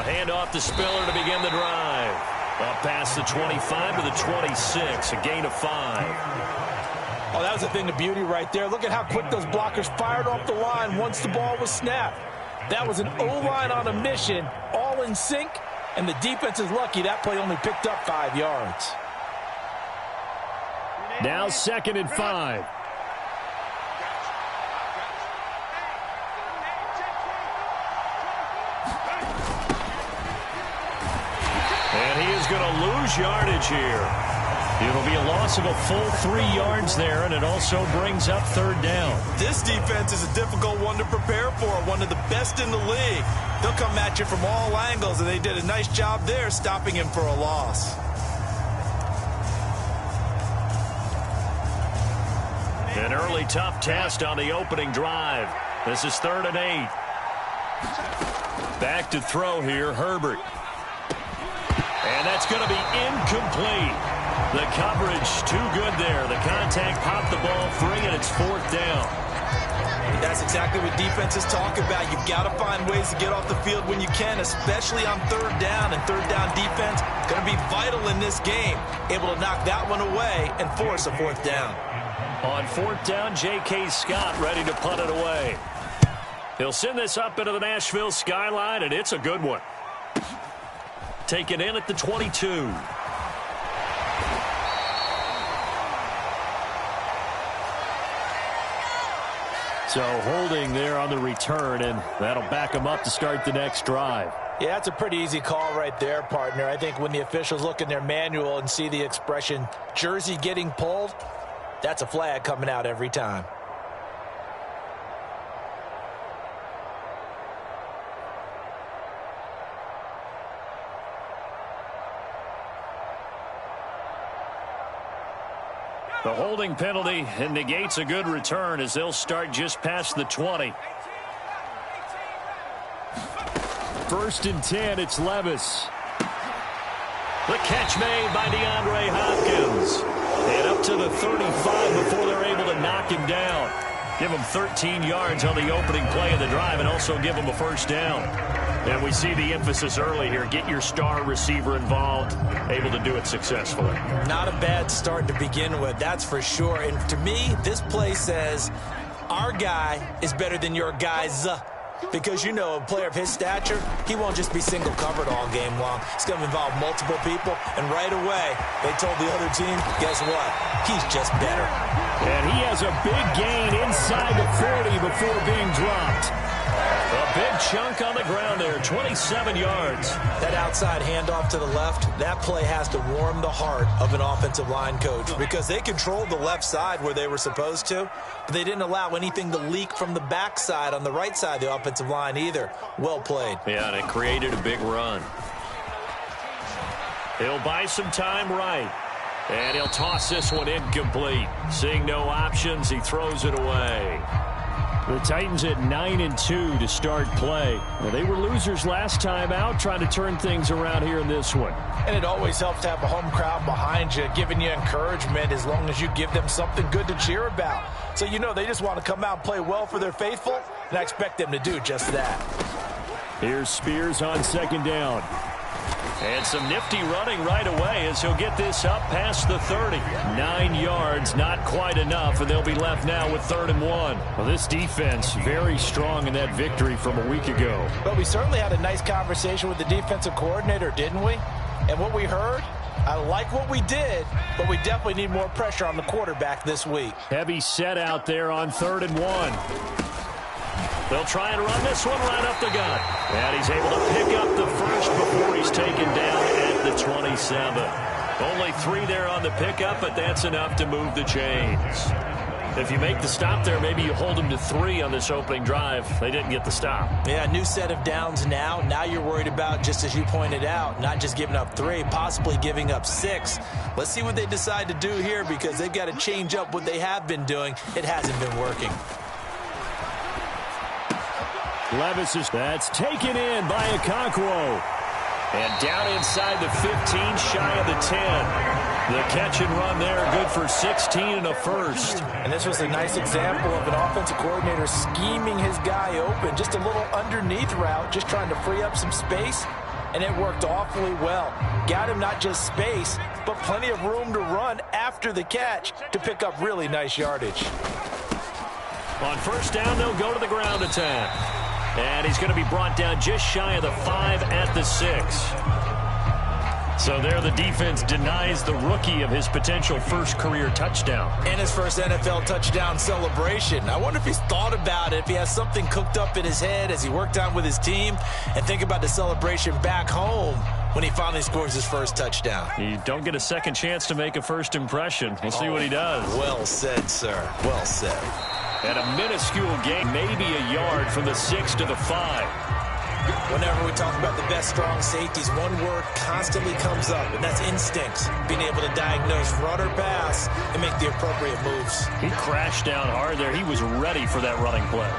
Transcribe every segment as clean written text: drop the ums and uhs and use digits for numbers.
A handoff to Spiller to begin the drive. Up past the 25 to the 26, a gain of 5. Oh, that was a thing of beauty right there. Look at how quick those blockers fired off the line once the ball was snapped. That was an O-line on a mission, all in sync, and the defense is lucky that play only picked up 5 yards. Now 2nd and 5. And he is going to lose yardage here. It'll be a loss of a full 3 yards there, and it also brings up 3rd down. This defense is a difficult one to prepare for, one of the best in the league. They'll come at you from all angles, and they did a nice job there stopping him for a loss. An early tough test on the opening drive. This is 3rd and 8. Back to throw here, Herbert. And that's going to be incomplete. The coverage too good there. The contact popped the ball free, and it's 4th down. That's exactly what defenses talk about. You've got to find ways to get off the field when you can, especially on 3rd down. And 3rd down defense going to be vital in this game. Able to knock that one away and force a 4th down. On 4th down, J.K. Scott ready to punt it away. He'll send this up into the Nashville skyline, and it's a good one. Taken in at the 22. So holding there on the return, and that'll back them up to start the next drive. Yeah, that's a pretty easy call right there, partner. I think when the officials look in their manual and see the expression jersey getting pulled, that's a flag coming out every time. The holding penalty and negates a good return as they'll start just past the 20. 1st and 10, it's Levis. The catch made by DeAndre Hopkins. And up to the 35 before they're able to knock him down. Give him 13 yards on the opening play of the drive and also give him a 1st down. And we see the emphasis early here. Get your star receiver involved, able to do it successfully. Not a bad start to begin with, that's for sure. And to me, this play says our guy is better than your guys. Because, you know, a player of his stature, he won't just be single covered all game long. It's going to involve multiple people. And right away, they told the other team, guess what? He's just better. And he has a big gain inside the 40 before being dropped. A big chunk on the ground there, 27 yards. That outside handoff to the left, that play has to warm the heart of an offensive line coach because they controlled the left side where they were supposed to, but they didn't allow anything to leak from the backside on the right side of the offensive line either. Well played. Yeah, and it created a big run. He'll buy some time right. And he'll toss this one incomplete. Seeing no options, he throws it away. The Titans at 9-2 to start play. Well, they were losers last time out, trying to turn things around here in this one. And it always helps to have a home crowd behind you, giving you encouragement as long as you give them something good to cheer about. So you know they just want to come out and play well for their faithful, and I expect them to do just that. Here's Spears on 2nd down. And some nifty running right away as he'll get this up past the 30. 9 yards, not quite enough, and they'll be left now with 3rd and 1. Well, this defense very strong in that victory from a week ago. But we certainly had a nice conversation with the defensive coordinator, didn't we? And what we heard, I like what we did, but we definitely need more pressure on the quarterback this week. Heavy set out there on 3rd and 1. They'll try and run this one right up the gut. And he's able to pick up the first before he's taken down at the 27. Only 3 there on the pickup, but that's enough to move the chains. If you make the stop there, maybe you hold them to 3 on this opening drive. They didn't get the stop. Yeah, new set of downs now. Now you're worried about, just as you pointed out, not just giving up 3, possibly giving up 6. Let's see what they decide to do here because they've got to change up what they have been doing. It hasn't been working. Levis is that's taken in by Okonkwo. And down inside the 15, shy of the 10. The catch and run there, good for 16 and a first. And this was a nice example of an offensive coordinator scheming his guy open. Just a little underneath route, just trying to free up some space. and it worked awfully well. Got him not just space, but plenty of room to run after the catch to pick up really nice yardage. On first down, they'll go to the ground attack. And he's going to be brought down just shy of the 5 at the 6. So there the defense denies the rookie of his potential first career touchdown. And his first NFL touchdown celebration. I wonder if he's thought about it, if he has something cooked up in his head as he worked out with his team, and think about the celebration back home when he finally scores his first touchdown. You don't get a second chance to make a first impression. We'll see what he does. Well said, sir. Well said. At a minuscule gain, maybe a yard from the 6 to the 5. Whenever we talk about the best strong safeties, one word constantly comes up, and that's instincts. Being able to diagnose run or pass and make the appropriate moves. He crashed down hard there. He was ready for that running play.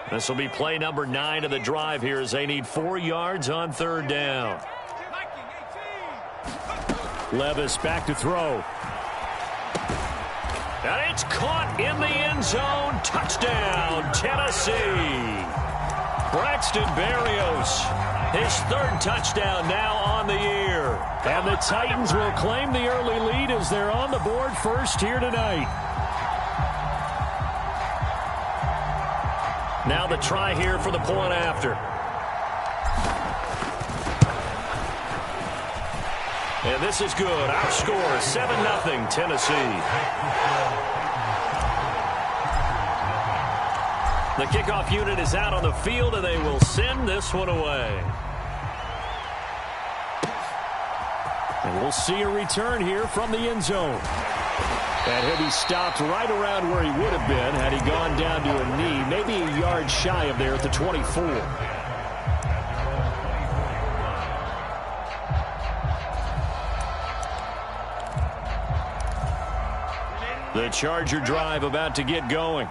This will be play number 9 of the drive here as they need 4 yards on third down. Levis back to throw. And it's caught in the end zone. Touchdown, Tennessee. Braxton Berrios, his 3rd touchdown now on the year. And the Titans will claim the early lead as they're on the board first here tonight. Now the try here for the point after. And this is good. Our score, 7-0 Tennessee. The kickoff unit is out on the field, and they will send this one away. And we'll see a return here from the end zone. And he'll be stopped right around where he would have been had he gone down to a knee, maybe a yard shy of there at the 24. The Charger drive about to get going.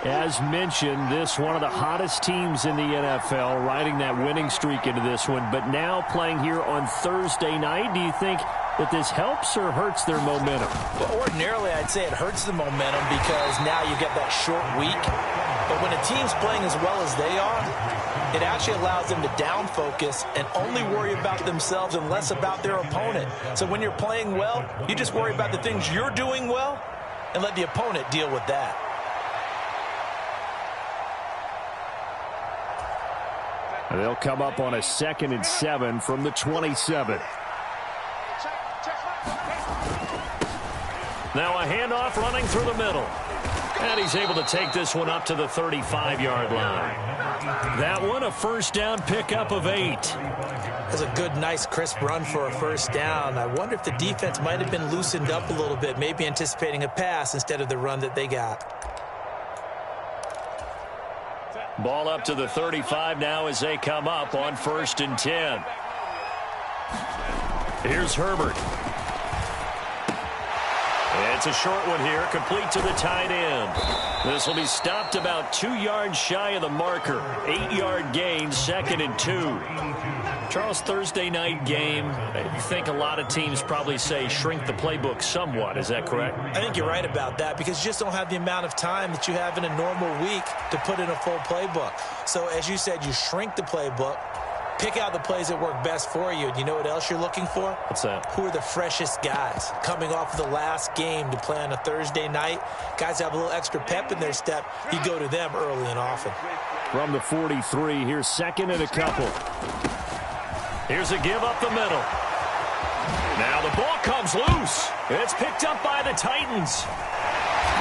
As mentioned, this one of the hottest teams in the NFL, riding that winning streak into this one, but now playing here on Thursday night. Do you think that this helps or hurts their momentum? Well, ordinarily, I'd say it hurts the momentum because now you get that short week. But when a team's playing as well as they are, it actually allows them to down focus and only worry about themselves and less about their opponent. So when you're playing well, you just worry about the things you're doing well and let the opponent deal with that. They'll come up on a 2nd and 7 from the 27. Now a handoff running through the middle. And he's able to take this one up to the 35-yard line. That one a first down pickup of 8. That's a good, nice, crisp run for a first down. I wonder if the defense might have been loosened up a little bit, maybe anticipating a pass instead of the run that they got. Ball up to the 35 now as they come up on 1st and 10. Here's Herbert. It's a short one here, complete to the tight end. This will be stopped about 2 yards shy of the marker. 8-yard gain, 2nd and 2. Charles, Thursday night game, I think a lot of teams probably say shrink the playbook somewhat. Is that correct? I think you're right about that because you just don't have the amount of time that you have in a normal week to put in a full playbook. So as you said, you shrink the playbook. Pick out the plays that work best for you. And you know what else you're looking for? What's that? Who are the freshest guys coming off of the last game to play on a Thursday night? Guys have a little extra pep in their step. You go to them early and often. From the 43, here's 2nd and a couple. Here's a give up the middle. Now the ball comes loose. It's picked up by the Titans.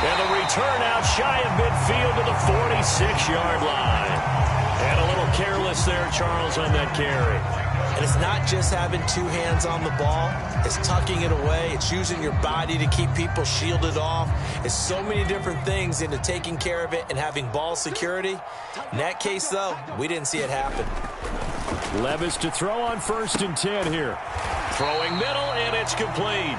And the return out shy of midfield to the 46-yard line. And a little careless there, Charles, on that carry. And it's not just having 2 hands on the ball. It's tucking it away. It's using your body to keep people shielded off. It's so many different things into taking care of it and having ball security. In that case, though, we didn't see it happen. Levis to throw on 1st and 10 here. Throwing middle, and it's complete.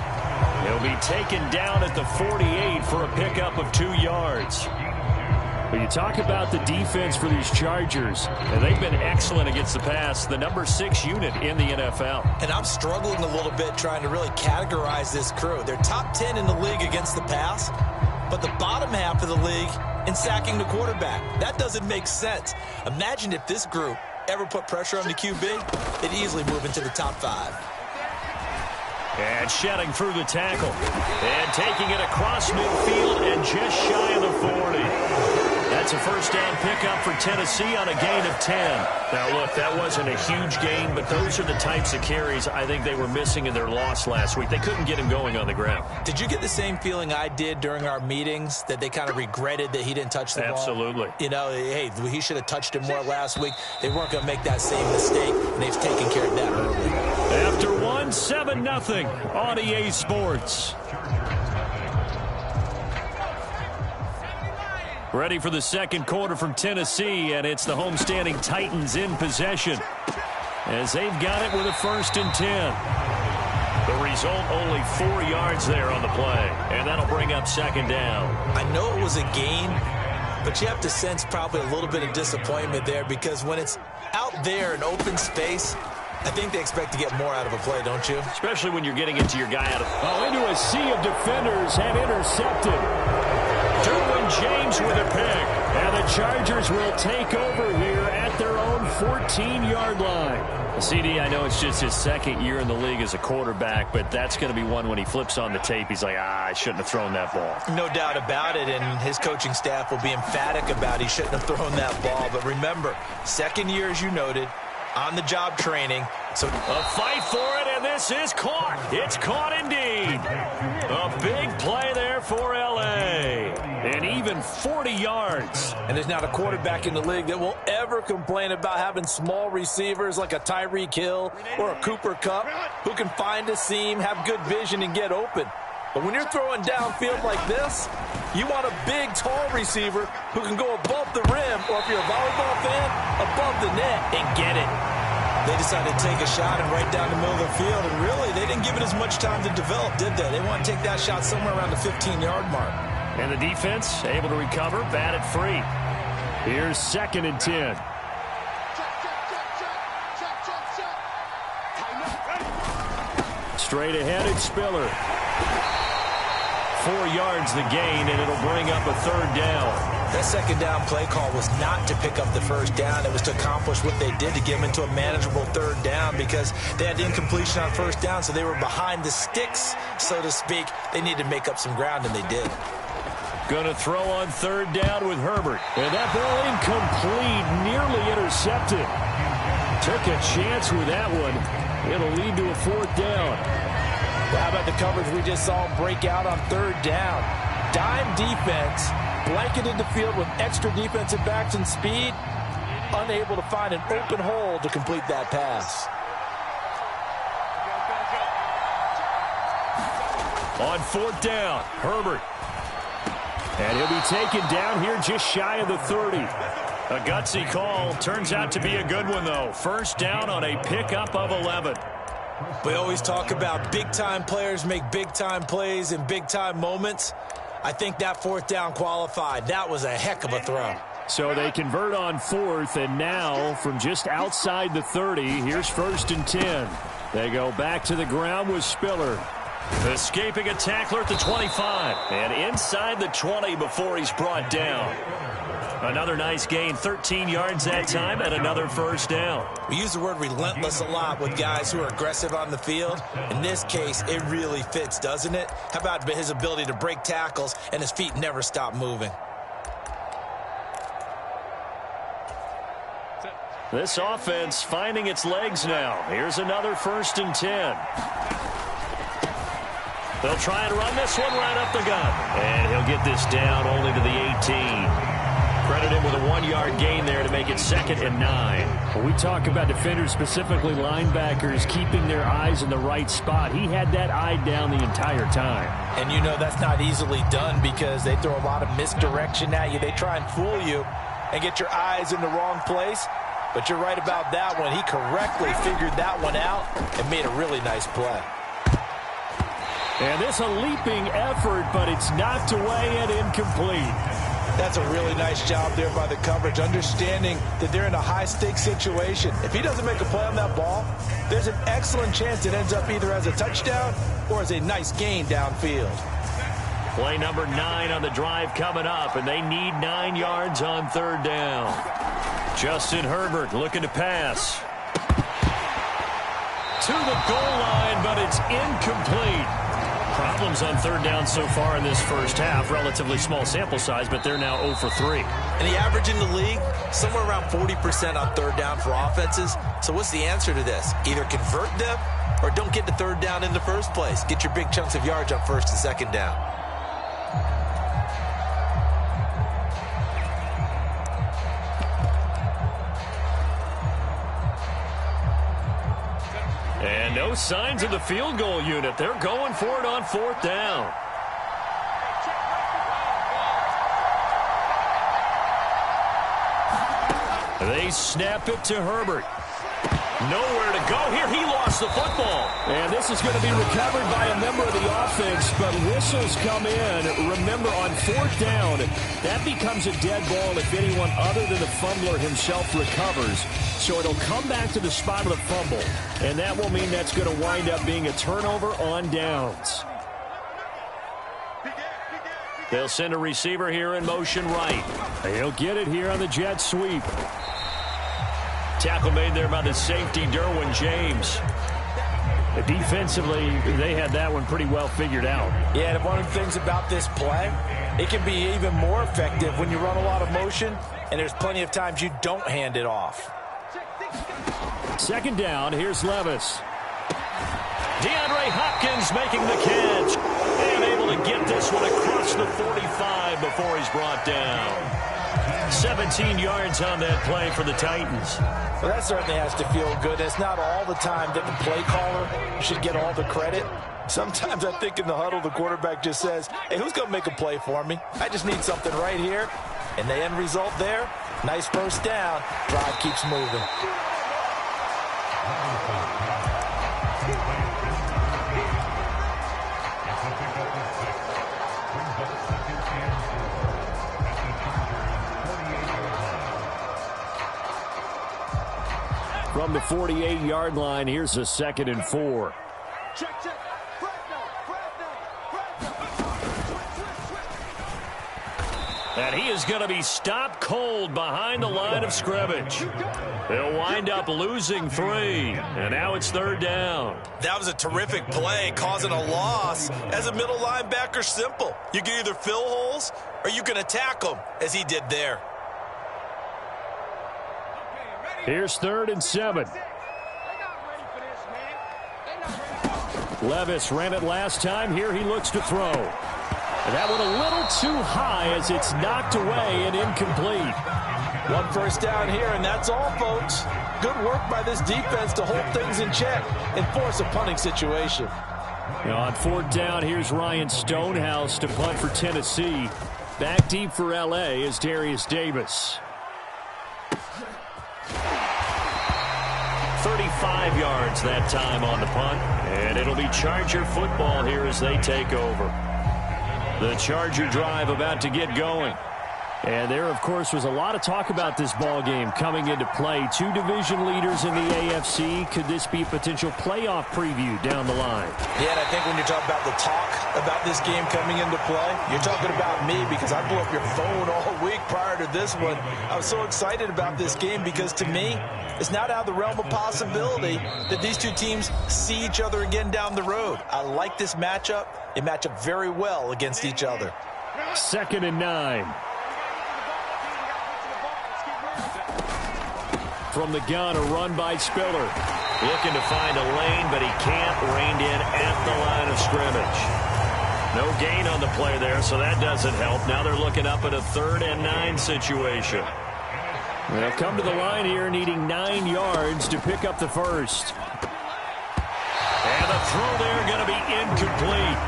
He'll be taken down at the 48 for a pickup of 2 yards. But you talk about the defense for these Chargers, and they've been excellent against the pass, the number 6 unit in the NFL. And I'm struggling a little bit trying to really categorize this crew. They're top 10 in the league against the pass, but the bottom half of the league in sacking the quarterback. That doesn't make sense. Imagine if this group ever put pressure on the QB, they'd easily move into the top 5. And shedding through the tackle. And taking it across midfield and just shy of the 40. That's a first down pickup for Tennessee on a gain of 10. Now, look, that wasn't a huge gain, but those are the types of carries I think they were missing in their loss last week. They couldn't get him going on the ground. Did you get the same feeling I did during our meetings, that they kind of regretted that he didn't touch the ball? Absolutely. You know, hey, he should have touched it more last week. They weren't going to make that same mistake, and they've taken care of that early. After 7-0 on EA Sports. Ready for the second quarter from Tennessee, and it's the homestanding Titans in possession as they've got it with a 1st and 10. The result, only 4 yards there on the play, and that'll bring up 2nd down. I know it was a gain, but you have to sense probably a little bit of disappointment there, because when it's out there in open space, I think they expect to get more out of a play, don't you? Especially when you're getting into your guy out of... into a sea of defenders and intercepted. Derwin James with a pick. And the Chargers will take over here at their own 14-yard line. CD, I know it's just his 2nd year in the league as a quarterback, but that's going to be one when he flips on the tape, he's like, I shouldn't have thrown that ball. No doubt about it, and his coaching staff will be emphatic about he shouldn't have thrown that ball. But remember, 2nd year, as you noted, on-the-job training. So a fight for it, and this is caught. It's caught indeed. A big play there for L.A. And even 40 yards. And there's not a quarterback in the league that will ever complain about having small receivers like a Tyreek Hill or a Cooper Kupp who can find a seam, have good vision, and get open. But when you're throwing downfield like this, you want a big, tall receiver who can go above the rim, or if you're a volleyball fan, above the net and get it. They decided to take a shot and right down the middle of the field, and really, they didn't give it as much time to develop, did they? They want to take that shot somewhere around the 15-yard mark. And the defense able to recover, batted free. Here's 2nd and 10. Straight ahead, it's Spiller. 4 yards the gain, and it'll bring up a 3rd down. That 2nd down play call was not to pick up the 1st down. It was to accomplish what they did, to get them into a manageable 3rd down, because they had incompletion on 1st down, so they were behind the sticks, so to speak. They needed to make up some ground, and they did. Going to throw on 3rd down with Herbert. And that ball incomplete, nearly intercepted. Took a chance with that one. It'll lead to a 4th down. How about the coverage we just saw break out on 3rd down? Dime defense, blanketed the field with extra defensive backs and speed, unable to find an open hole to complete that pass. On 4th down, Herbert. And he'll be taken down here just shy of the 30. A gutsy call. Turns out to be a good one, though. 1st down on a pickup of 11. We always talk about big-time players make big-time plays in big-time moments. I think that 4th down qualified. That was a heck of a throw. So they convert on 4th, and now from just outside the 30, here's 1st and 10. They go back to the ground with Spiller. Escaping a tackler at the 25. And inside the 20 before he's brought down. Another nice gain, 13 yards that time, and another 1st down. We use the word relentless a lot with guys who are aggressive on the field. In this case, it really fits, doesn't it? How about his ability to break tackles and his feet never stop moving? This offense finding its legs now. Here's another 1st and 10. They'll try and run this one right up the gut. And he'll get this down only to the 18. Credit him with a 1-yard gain there to make it 2nd and 9. When we talk about defenders, specifically linebackers, keeping their eyes in the right spot, he had that eye down the entire time. And you know that's not easily done, because they throw a lot of misdirection at you. They try and fool you and get your eyes in the wrong place. But you're right about that one. He correctly figured that one out and made a really nice play. And this a leaping effort, but it's knocked away and incomplete. That's a really nice job there by the coverage, understanding that they're in a high-stakes situation. If he doesn't make a play on that ball, there's an excellent chance it ends up either as a touchdown or as a nice gain downfield. Play number 9 on the drive coming up, and they need 9 yards on third down. Justin Herbert looking to pass. To the goal line, but it's incomplete. Problems on third down so far in this first half. Relatively small sample size, but they're now 0 for 3. And the average in the league, somewhere around 40% on third down for offenses. So what's the answer to this? Either convert them or don't get to third down in the first place. Get your big chunks of yards on first and second down. And no signs of the field goal unit. They're going for it on fourth down. They snap it to Herbert. Nowhere to go here. He lost the football. And this is going to be recovered by a member of the offense, but whistles come in. Remember, on fourth down, that becomes a dead ball if anyone other than the fumbler himself recovers. So it'll come back to the spot of the fumble, and that will mean that's going to wind up being a turnover on downs. They'll send a receiver here in motion right. He'll get it here on the jet sweep. Tackle made there by the safety, Derwin James. Defensively, they had that one pretty well figured out. Yeah, and one of the things about this play, it can be even more effective when you run a lot of motion, and there's plenty of times you don't hand it off. Second down, here's Levis. DeAndre Hopkins making the catch. And able to get this one across the 45 before he's brought down. 17 yards on that play for the Titans. Well, that certainly has to feel good. It's not all the time that the play caller should get all the credit. Sometimes I think in the huddle, the quarterback just says, hey, who's going to make a play for me? I just need something right here. And the end result there, nice first down. Drive keeps moving. From the 48-yard line, here's a 2nd and 4. And he is going to be stopped cold behind the line of scrimmage. They'll wind up losing 3, and now it's third down. That was a terrific play, causing a loss. As a middle linebacker, simple. You can either fill holes or you can attack them, as he did there. Here's 3rd and 7. Levis ran it last time. Here he looks to throw. And that one a little too high as it's knocked away and incomplete. One first down here, and that's all, folks. Good work by this defense to hold things in check and force a punting situation. Now on fourth down, here's Ryan Stonehouse to punt for Tennessee. Back deep for L.A. is Darius Davis. 35 yards that time on the punt, and it'll be Charger football here as they take over. The Charger drive about to get going. And there, of course, was a lot of talk about this ball game coming into play. 2 division leaders in the AFC. Could this be a potential playoff preview down the line? Yeah, and I think when you talk about the talk about this game coming into play, you're talking about me because I blew up your phone all week prior to this one. I was so excited about this game because, to me, it's not out of the realm of possibility that these two teams see each other again down the road. I like this matchup. They match up very well against each other. 2nd and 9. From the gun, a run by Spiller. Looking to find a lane, but he can't. Reined in at the line of scrimmage. No gain on the play there, so that doesn't help. Now they're looking up at a 3rd and 9 situation. They'll come to the line here needing 9 yards to pick up the first. And the throw there going to be incomplete.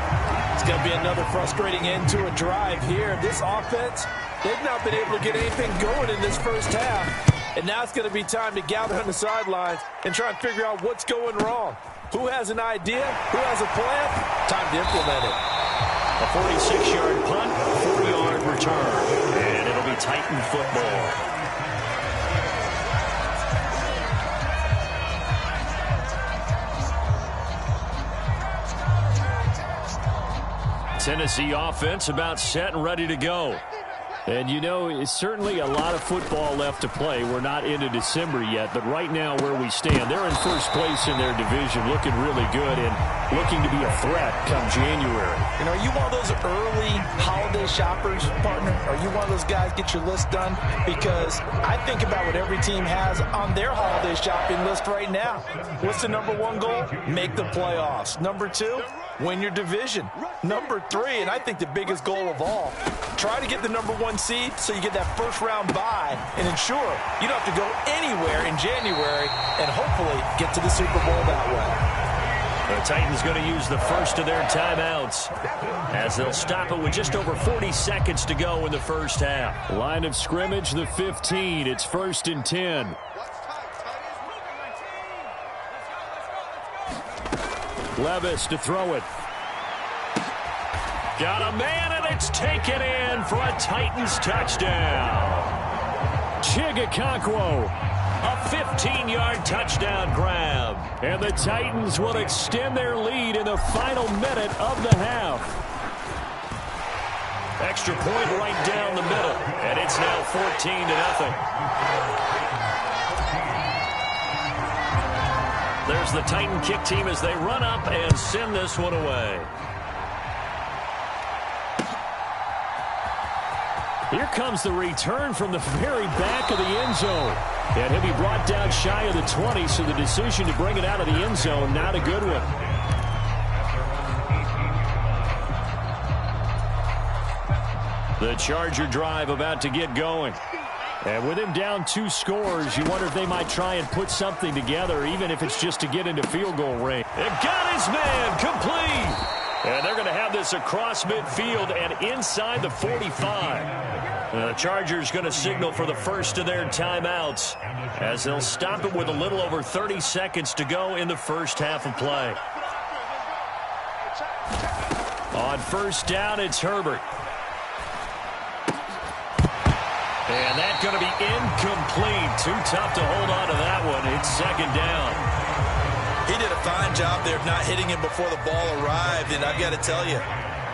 It's going to be another frustrating end to a drive here. This offense, they've not been able to get anything going in this first half. And now it's going to be time to gather on the sidelines and try and figure out what's going wrong. Who has an idea? Who has a plan? Time to implement it. A 46-yard punt, 4-yard return. And be Titan football. Tennessee offense about set and ready to go. And, you know, it's certainly a lot of football left to play. We're not into December yet, but right now where we stand, they're in first place in their division, looking really good and looking to be a threat come January. You know, are you one of those early holiday shoppers, partner? Are you one of those guys get your list done? Because I think about what every team has on their holiday shopping list right now. What's the number one goal? Make the playoffs. Number two, win your division. Number three, and I think the biggest goal of all, try to get the number one seed so you get that first round bye and ensure you don't have to go anywhere in January and hopefully get to the Super Bowl that way. The Titans going to use the first of their timeouts as they'll stop it with just over 40 seconds to go in the first half. Line of scrimmage, the 15. It's 1st and 10. Levis to throw it. Got a man, and it's taken in for a Titans touchdown. Chigakonkwo, a 15-yard touchdown grab. And the Titans will extend their lead in the final minute of the half. Extra point right down the middle, and it's now 14-0. There's the Titan kick team as they run up and send this one away. Here comes the return from the very back of the end zone. And he'll be brought down shy of the 20, so the decision to bring it out of the end zone, not a good one. The Charger drive about to get going. And with him down 2 scores, you wonder if they might try and put something together, even if it's just to get into field goal range. It got his man complete. And they're going to have this across midfield and inside the 45. The Chargers going to signal for the first of their timeouts as they'll stop it with a little over 30 seconds to go in the first half of play. On first down, it's Herbert. And that's going to be incomplete. Too tough to hold on to that one. It's 2nd down. He did a fine job there of not hitting him before the ball arrived, and I've got to tell you,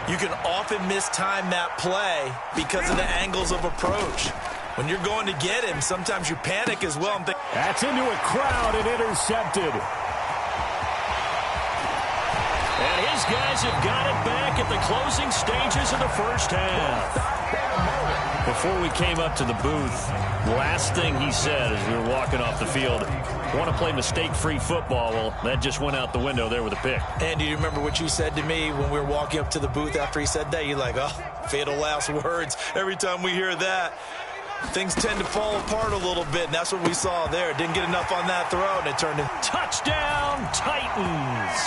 you can often mistime that play because of the angles of approach. When you're going to get him, sometimes you panic as well. That's into a crowd and intercepted. And his guys have got it back at the closing stages of the first half. Before we came up to the booth, last thing he said as we were walking off the field, want to play mistake-free football. Well, that just went out the window there with a pick. And do you remember what you said to me when we were walking up to the booth after he said that? You're like, oh, fatal last words. Every time we hear that, things tend to fall apart a little bit, and that's what we saw there. Didn't get enough on that throw, and it turned into touchdown Titans.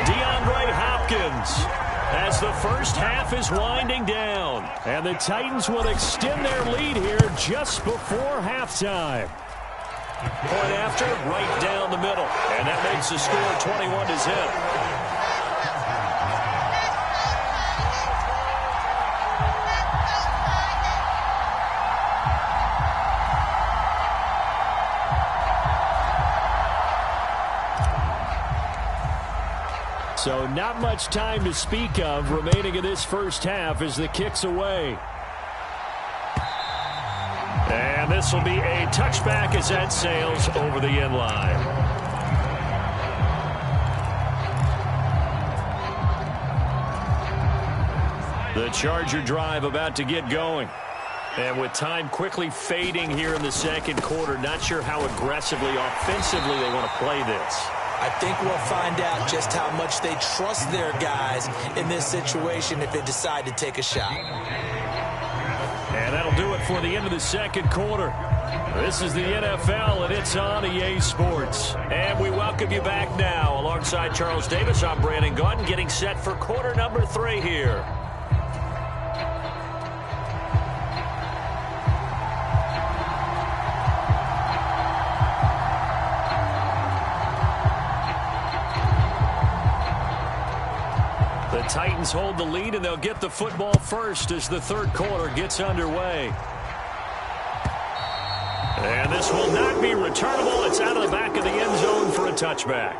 DeAndre Hopkins as the first half is winding down. And the Titans will extend their lead here just before halftime. Point after, right down the middle. And that makes the score 21-0. So not much time to speak of remaining in this first half as the kick's away. And this will be a touchback as that sails over the end line. The Charger drive about to get going. And with time quickly fading here in the second quarter, not sure how aggressively, offensively they want to play this. I think we'll find out just how much they trust their guys in this situation if they decide to take a shot. And that'll do it for the end of the second quarter. This is the NFL, and it's on EA Sports. And we welcome you back now. Alongside Charles Davis, I'm Brandon Gaudin, getting set for quarter number 3 here. The Titans hold the lead, and they'll get the football first as the third quarter gets underway. And this will not be returnable. It's out of the back of the end zone for a touchback.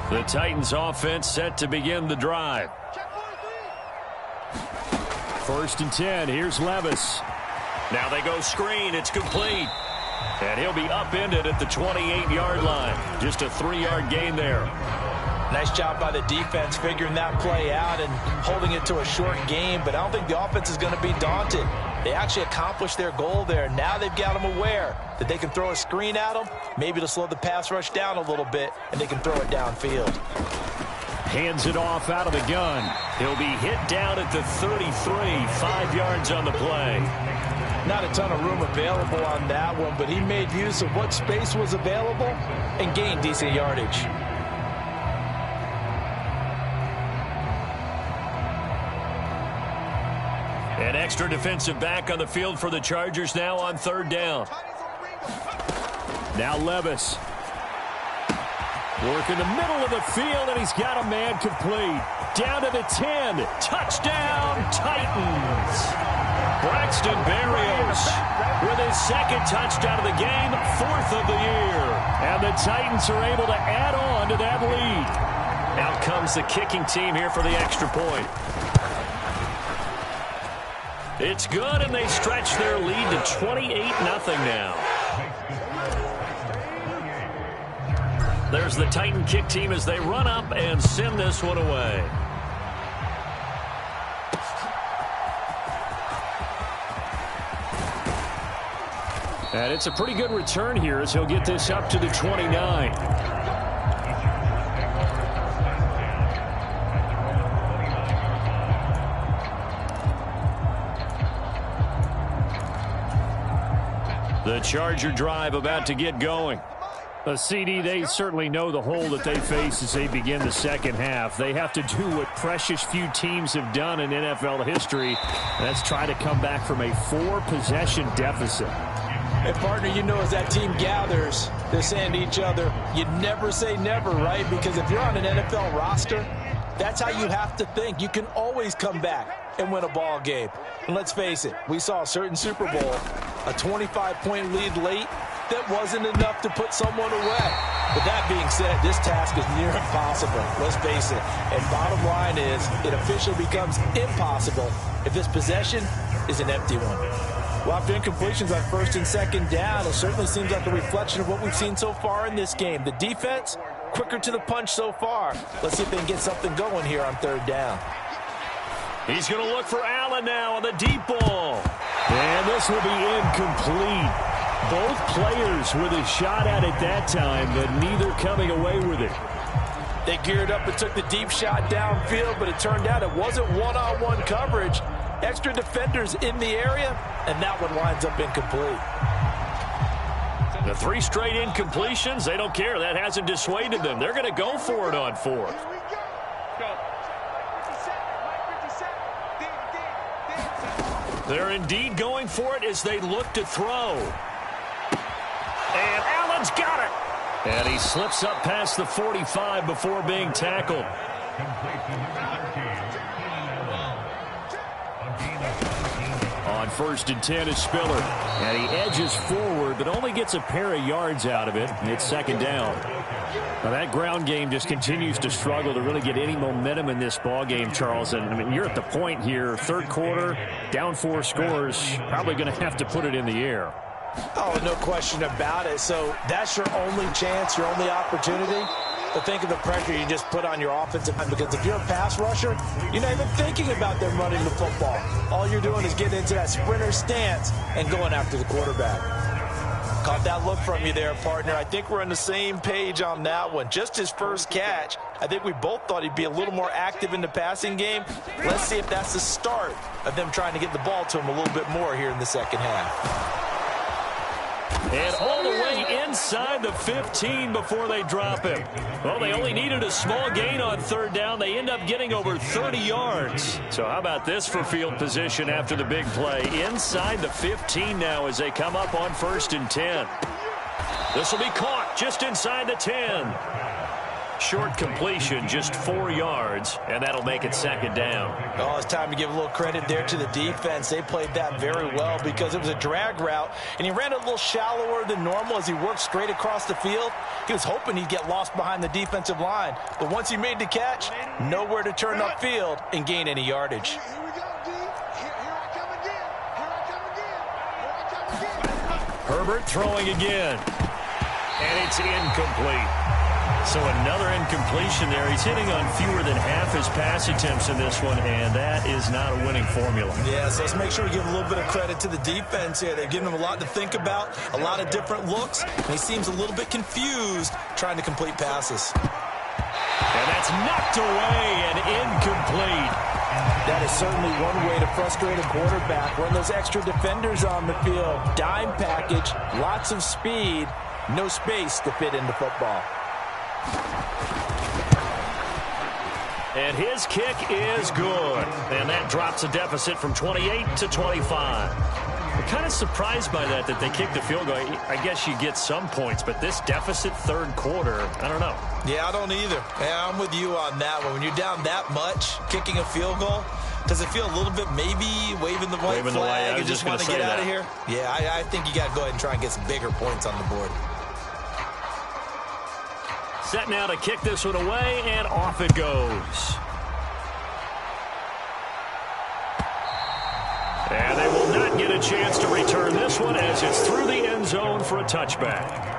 The Titans offense set to begin the drive. 1st and 10. Here's Levis. Now they go screen. It's complete. And he'll be upended at the 28-yard line. Just a 3-yard gain there. Nice job by the defense figuring that play out and holding it to a short game. But I don't think the offense is going to be daunted. They actually accomplished their goal there. Now they've got them aware that they can throw a screen at them, maybe to slow the pass rush down a little bit, and they can throw it downfield. Hands it off out of the gun. He'll be hit down at the 33, 5 yards on the play. Not a ton of room available on that one, but he made use of what space was available and gained decent yardage. An extra defensive back on the field for the Chargers now on 3rd down. Now Levis. Work in the middle of the field, and he's got a man complete. Down to the 10. Touchdown, Titans. Braxton Berrios with his 2nd touchdown of the game, 4th of the year. And the Titans are able to add on to that lead. Out comes the kicking team here for the extra point. It's good, and they stretch their lead to 28-0 now. There's the Titan kick team as they run up and send this one away. And it's a pretty good return here as he'll get this up to the 29. The Charger drive about to get going. A CD, they certainly know the hole that they face as they begin the 2nd half. They have to do what precious few teams have done in NFL history. That's try to come back from a 4-possession deficit. And, partner, you know as that team gathers, they're saying to each other, you never say never, right? Because if you're on an NFL roster, that's how you have to think. You can always come back and win a ball game. And let's face it, we saw a certain Super Bowl, a 25-point lead late, that wasn't enough to put someone away. But that being said, this task is near impossible. Let's face it. And bottom line is, it officially becomes impossible if this possession is an empty one. Well, after incompletions on 1st and 2nd down, it certainly seems like a reflection of what we've seen so far in this game. The defense, quicker to the punch so far. Let's see if they can get something going here on 3rd down. He's going to look for Allen now on the deep ball. And this will be incomplete. Both players with a shot at it that time, but neither coming away with it. They geared up and took the deep shot downfield, but it turned out it wasn't one-on-one coverage. Extra defenders in the area, and that one winds up incomplete. The 3 straight incompletions, they don't care. That hasn't dissuaded them. They're going to go for it on 4th. They're indeed going for it as they look to throw. And Allen's got it. And he slips up past the 45 before being tackled. On 1st and 10 is Spiller. And he edges forward, but only gets a pair of yards out of it. And it's 2nd down. Now that ground game just continues to struggle to really get any momentum in this ball game, Charles. And I mean, you're at the point here, 3rd quarter, down 4 scores, probably going to have to put it in the air. Oh, no question about it. So that's your only chance, your only opportunity. But think of the pressure you just put on your offensive line, because if you're a pass rusher, you're not even thinking about them running the football. All you're doing is getting into that sprinter stance and going after the quarterback. Caught that look from you there, partner. I think we're on the same page on that one. Just his first catch. I think we both thought he'd be a little more active in the passing game. Let's see if that's the start of them trying to get the ball to him a little bit more here in the 2nd half. And all the way inside the 15 before they drop him. Well, they only needed a small gain on 3rd down. They end up getting over 30 yards. So how about this for field position after the big play? Inside the 15 now as they come up on 1st and 10. This will be caught. just inside the 10. Short completion, just 4 yards, and that'll make it 2nd down. Oh, it's time to give a little credit there to the defense. They played that very well because it was a drag route, and he ran a little shallower than normal as he worked straight across the field. He was hoping he'd get lost behind the defensive line, but once he made the catch, nowhere to turn upfield and gain any yardage. Herbert throwing again, and it's incomplete. So another incompletion there. He's hitting on fewer than half his pass attempts in this one, and that is not a winning formula. Yeah, so let's make sure we give a little bit of credit to the defense here. They've given him a lot to think about, a lot of different looks, and he seems a little bit confused trying to complete passes. And that's knocked away and incomplete. That is certainly one way to frustrate a quarterback. Run those extra defenders on the field. Dime package, lots of speed, no space to fit into football. And his kick is good. And that drops a deficit from 28 to 25. I'm kind of surprised by that they kicked the field goal. I guess you get some points, but this deficit 3rd quarter, I don't know. Yeah, I don't either. Yeah, I'm with you on that one. When you're down that much, kicking a field goal, does it feel a little bit maybe waving the white flag and just want to get out of here? Yeah, I think you got to go ahead and try and get some bigger points on the board. Set now to kick this one away, and off it goes. And they will not get a chance to return this one as it's through the end zone for a touchback.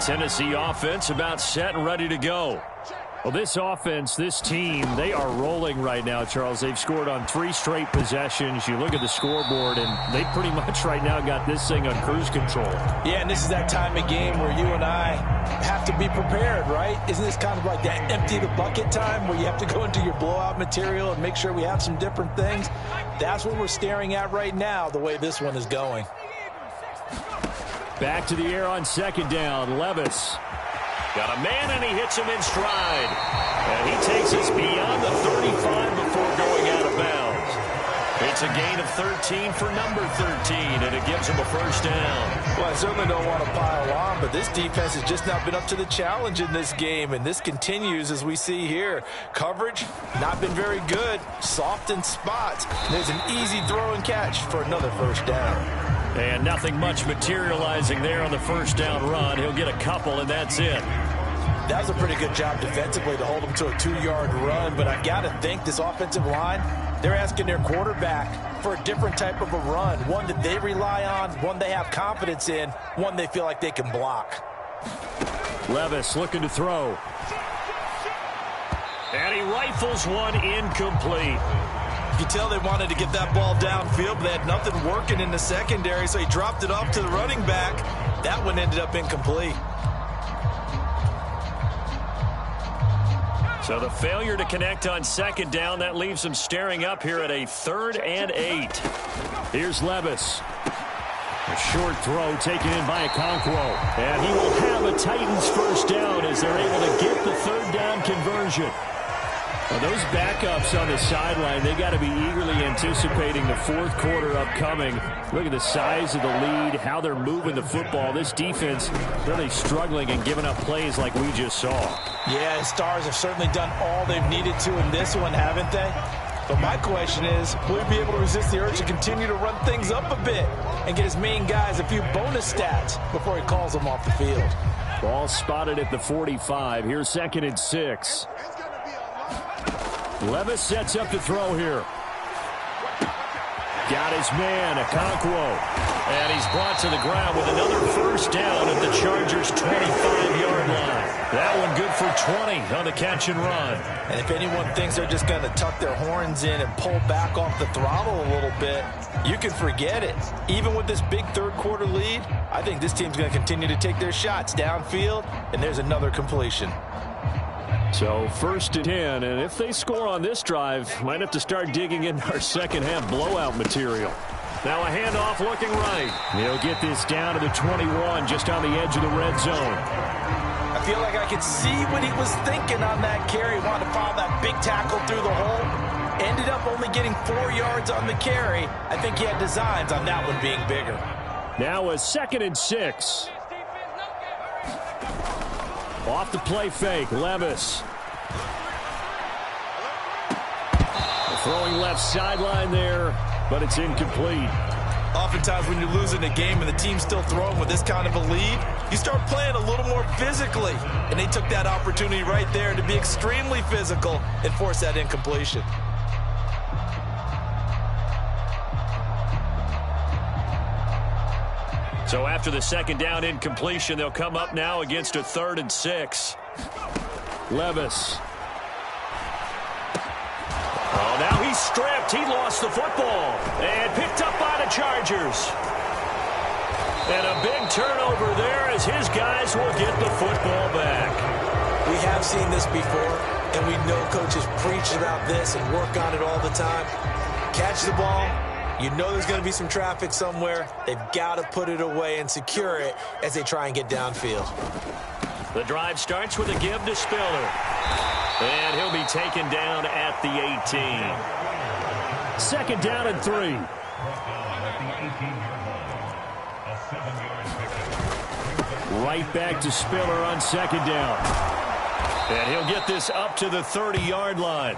Tennessee offense about set and ready to go. Well, this offense, this team, they are rolling right now, Charles. They've scored on 3 straight possessions. You look at the scoreboard, and they pretty much right now got this thing on cruise control. Yeah, and this is that time of game where you and I have to be prepared, right? Isn't this kind of like that empty the bucket time where you have to go into your blowout material and make sure we have some different things? That's what we're staring at right now, the way this one is going. Back to the air on 2nd down. Levis. Got a man, and he hits him in stride. And he takes us beyond the 35 before going out of bounds. It's a gain of 13 for number 13, and it gives him a 1st down. Well, I certainly don't want to pile on, but this defense has just not been up to the challenge in this game, and this continues as we see here. Coverage, not been very good. Soft in spots. There's an easy throw and catch for another 1st down. And nothing much materializing there on the 1st down run. He'll get a couple, and that's it. That was a pretty good job defensively to hold him to a 2-yard run, but I've got to think this offensive line, they're asking their quarterback for a different type of a run, one that they rely on, one they have confidence in, one they feel like they can block. Levis looking to throw. And he rifles one incomplete. You can tell they wanted to get that ball downfield, but they had nothing working in the secondary, so he dropped it off to the running back. That one ended up incomplete. So the failure to connect on 2nd down, that leaves them staring up here at a 3rd and 8. Here's Levis. A short throw taken in by Okonkwo. And he will have a Titans 1st down as they're able to get the 3rd down conversion. Well, those backups on the sideline, they got to be eagerly anticipating the 4th quarter upcoming. Look at the size of the lead, how they're moving the football. This defense really struggling and giving up plays like we just saw. Yeah, Stars have certainly done all they've needed to in this one, haven't they? But my question is, will he be able to resist the urge to continue to run things up a bit and get his main guys a few bonus stats before he calls them off the field? Ball spotted at the 45. Here's 2nd and 6. Levis sets up to throw here. Got his man, Okonkwo. And he's brought to the ground with another 1st down at the Chargers' 25-yard line. That one good for 20 on the catch and run. And if anyone thinks they're just going to tuck their horns in and pull back off the throttle a little bit, you can forget it. Even with this big 3rd quarter lead, I think this team's going to continue to take their shots downfield, and there's another completion. So 1st and 10, and if they score on this drive, might have to start digging into our 2nd half blowout material. Now a handoff looking right. He'll get this down to the 21, just on the edge of the red zone. I feel like I could see what he was thinking on that carry. Wanted to follow that big tackle through the hole. Ended up only getting 4 yards on the carry. I think he had designs on that one being bigger. Now a 2nd and 6. Off the play fake, Levis. Throwing left sideline there, but it's incomplete. Oftentimes when you're losing a game and the team's still throwing with this kind of a lead, you start playing a little more physically. And they took that opportunity right there to be extremely physical and force that incompletion. So after the 2nd down incompletion, they'll come up now against a 3rd and 6. Levis. Oh, now he's stripped. He lost the football and picked up by the Chargers. And a big turnover there as his guys will get the football back. We have seen this before, and we know coaches preach about this and work on it all the time. Catch the ball. You know there's going to be some traffic somewhere. They've got to put it away and secure it as they try and get downfield. The drive starts with a give to Spiller. And he'll be taken down at the 18. 2nd down and 3. Right back to Spiller on 2nd down. And he'll get this up to the 30-yard line.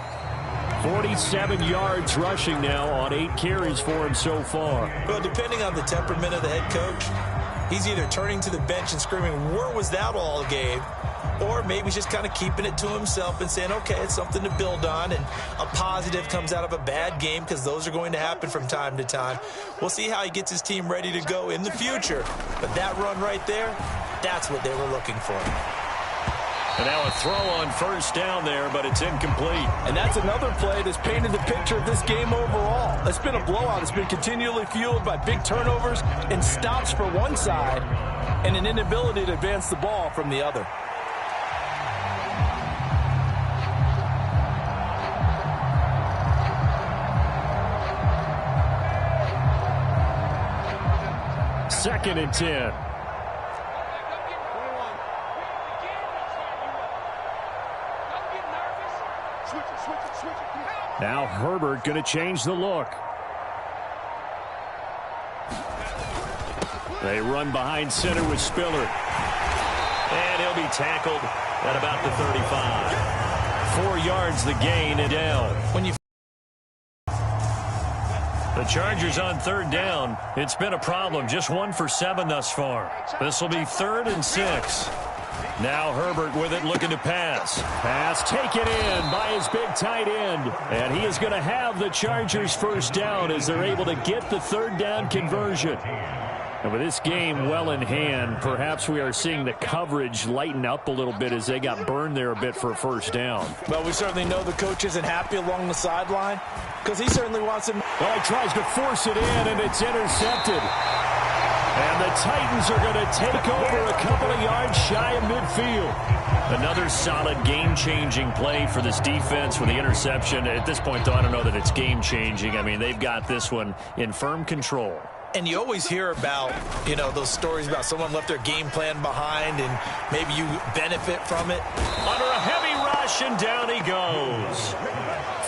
47 yards rushing now on 8 carries for him so far. Well, depending on the temperament of the head coach, he's either turning to the bench and screaming, where was that all game? Or maybe he's just kind of keeping it to himself and saying, okay, it's something to build on, and a positive comes out of a bad game because those are going to happen from time to time. We'll see how he gets his team ready to go in the future. But that run right there, that's what they were looking for. And now a throw on 1st down there, but it's incomplete. And that's another play that's painted the picture of this game overall. It's been a blowout. It's been continually fueled by big turnovers and stops for one side and an inability to advance the ball from the other. Second and 10. Now Herbert going to change the look. They run behind center with Spiller. And he'll be tackled at about the 35. 4 yards the gain and down. The Chargers on 3rd down. It's been a problem. Just 1 for 7 thus far. This will be 3rd and 6. Now Herbert with it, looking to pass. Pass taken in by his big tight end. And he is going to have the Chargers 1st down as they're able to get the 3rd down conversion. And with this game well in hand, perhaps we are seeing the coverage lighten up a little bit as they got burned there a bit for a 1st down. Well, we certainly know the coach isn't happy along the sideline because he certainly wants him. Well, he tries to force it in, and it's intercepted. And the Titans are going to take over a couple of yards shy of midfield. Another solid game-changing play for this defense with the interception. At this point, though, I don't know that it's game-changing. I mean, they've got this one in firm control. And you always hear about, you know, those stories about someone left their game plan behind and maybe you benefit from it. Under a heavy rush, and down he goes.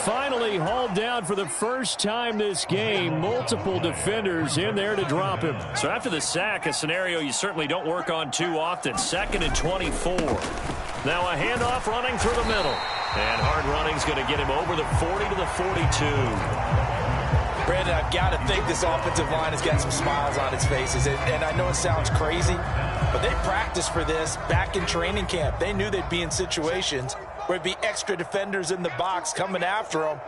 Finally hauled down for the first time this game. Multiple defenders in there to drop him. So after the sack, a scenario you certainly don't work on too often. 2nd and 24. Now a handoff running through the middle. And hard running's going to get him over the 40 to the 42. Brandon, I've got to think this offensive line has got some smiles on its faces. And I know it sounds crazy, but they practiced for this back in training camp. They knew they'd be in situations where it'd be extra defenders in the box coming after them.